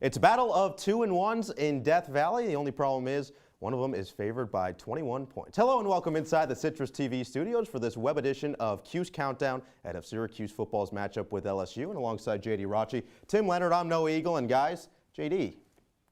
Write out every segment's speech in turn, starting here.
It's a battle of 2-1s in Death Valley. The only problem is one of them is favored by 21 points. Hello and welcome inside the Citrus TV studios for this web edition of Cuse Countdown ahead of Syracuse football's matchup with LSU. And alongside JD Raucci, Tim Leonard, I'm No Eagle. And guys, JD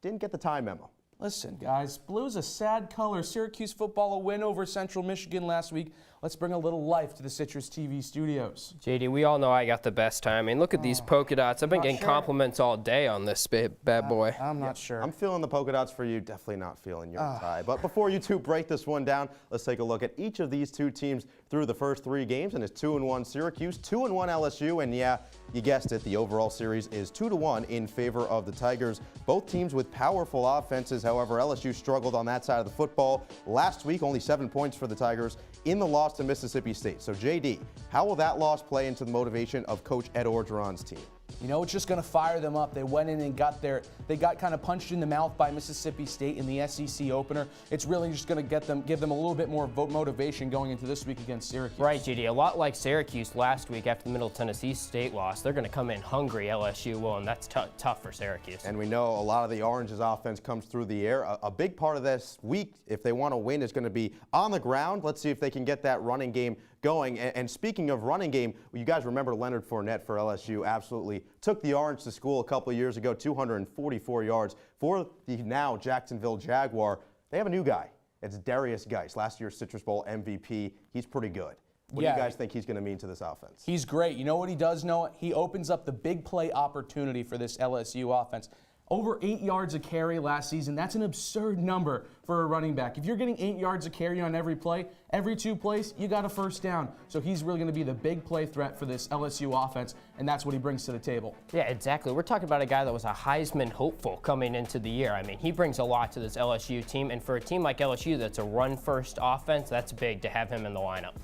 didn't get the time memo. Listen, guys, blue's a sad color. Syracuse football, a win over Central Michigan last week. Let's bring a little life to the Citrus TV studios. JD, we all know I got the best time. I mean, look at these polka dots. I've been getting compliments all day on this bad boy. I'm not sure. I'm feeling the polka dots for you, definitely not feeling your tie. But before you two break this one down, let's take a look at each of these two teams through the first 3 games. And it's 2-1 Syracuse, 2-1 LSU. And yeah, you guessed it, the overall series is 2-1 in favor of the Tigers. Both teams with powerful offenses. However, LSU struggled on that side of the football. Last week, only 7 points for the Tigers in the loss to Mississippi State. So JD, how will that loss play into the motivation of Coach Ed Orgeron's team? You know, it's just going to fire them up. They went in and got kind of punched in the mouth by Mississippi State in the SEC opener. It's really just going to give them a little bit more motivation going into this week against Syracuse. Right, JD. A lot like Syracuse last week after the Middle Tennessee State loss. They're going to come in hungry, LSU will, and that's tough for Syracuse. And we know a lot of the Orange's offense comes through the air. A big part of this week, if they want to win, is going to be on the ground. Let's see if they can get that running game going. And speaking of running game, you guys remember Leonard Fournette for LSU absolutely took the Orange to school a couple of years ago, 244 yards for the now Jacksonville Jaguar. They have a new guy. It's Darius Geis, last year's Citrus Bowl MVP. He's pretty good. What do you guys think he's going to mean to this offense? He's great. You know what he does, Noah? He opens up the big play opportunity for this LSU offense. Over 8 yards a carry last season. That's an absurd number for a running back. If you're getting 8 yards a carry on every play, every 2 plays, you got a first down. So he's really going to be the big play threat for this LSU offense, and that's what he brings to the table. Yeah, exactly. We're talking about a guy that was a Heisman hopeful coming into the year. I mean, he brings a lot to this LSU team, and for a team like LSU that's a run-first offense, that's big to have him in the lineup.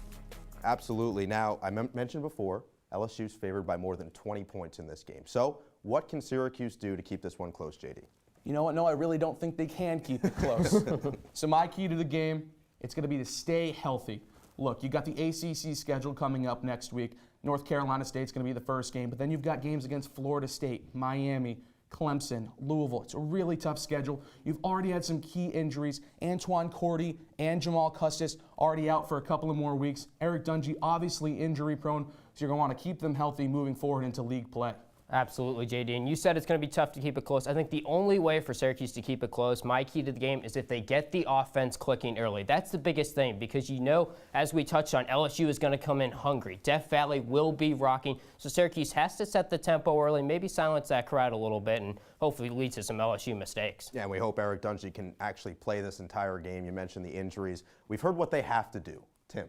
Absolutely. Now, I mentioned before, LSU's favored by more than 20 points in this game. So what can Syracuse do to keep this one close, JD? You know what? No, I really don't think they can keep it close. So my key to the game, it's going to be to stay healthy. Look, you got the ACC schedule coming up next week. North Carolina State's going to be the first game, but then you've got games against Florida State, Miami, Clemson, Louisville. It's a really tough schedule. You've already had some key injuries. Antoine Cordy and Jamal Custis already out for a couple of more weeks. Eric Dungy obviously injury prone, so you're going to want to keep them healthy moving forward into league play. Absolutely, JD. And you said it's going to be tough to keep it close. I think the only way for Syracuse to keep it close, my key to the game, is if they get the offense clicking early. That's the biggest thing because you know, as we touched on, LSU is going to come in hungry. Death Valley will be rocking. So Syracuse has to set the tempo early, maybe silence that crowd a little bit, and hopefully lead to some LSU mistakes. Yeah, and we hope Eric Dungy can actually play this entire game. You mentioned the injuries. We've heard what they have to do. Tim,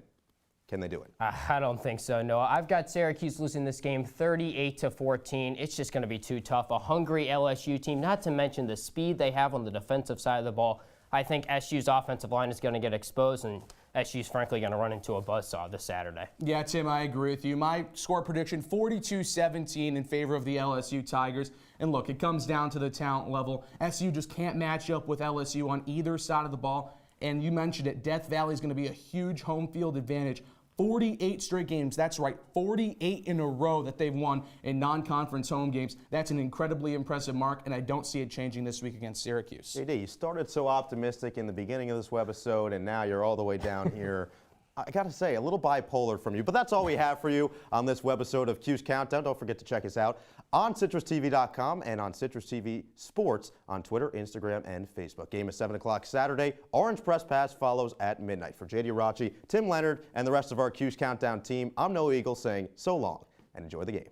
can they do it? I don't think so, no. I've got Syracuse losing this game 38-14. It's just going to be too tough. A hungry LSU team, not to mention the speed they have on the defensive side of the ball. I think SU's offensive line is going to get exposed, and SU's frankly going to run into a buzzsaw this Saturday. Yeah, Tim, I agree with you. My score prediction, 42-17 in favor of the LSU Tigers. And look, it comes down to the talent level. SU just can't match up with LSU on either side of the ball. And you mentioned it, Death Valley is going to be a huge home field advantage. 48 straight games, that's right, 48 in a row that they've won in non-conference home games. That's an incredibly impressive mark, and I don't see it changing this week against Syracuse. JD, you started so optimistic in the beginning of this webisode, and now you're all the way down here. I got to say, a little bipolar from you, but that's all we have for you on this webisode of Cuse Countdown. Don't forget to check us out on CitrusTV.com and on Citrus TV Sports on Twitter, Instagram, and Facebook. Game is 7 o'clock Saturday. Orange Press Pass follows at midnight. For JD Raucci, Tim Leonard, and the rest of our Cuse Countdown team, I'm No Eagle saying so long and enjoy the game.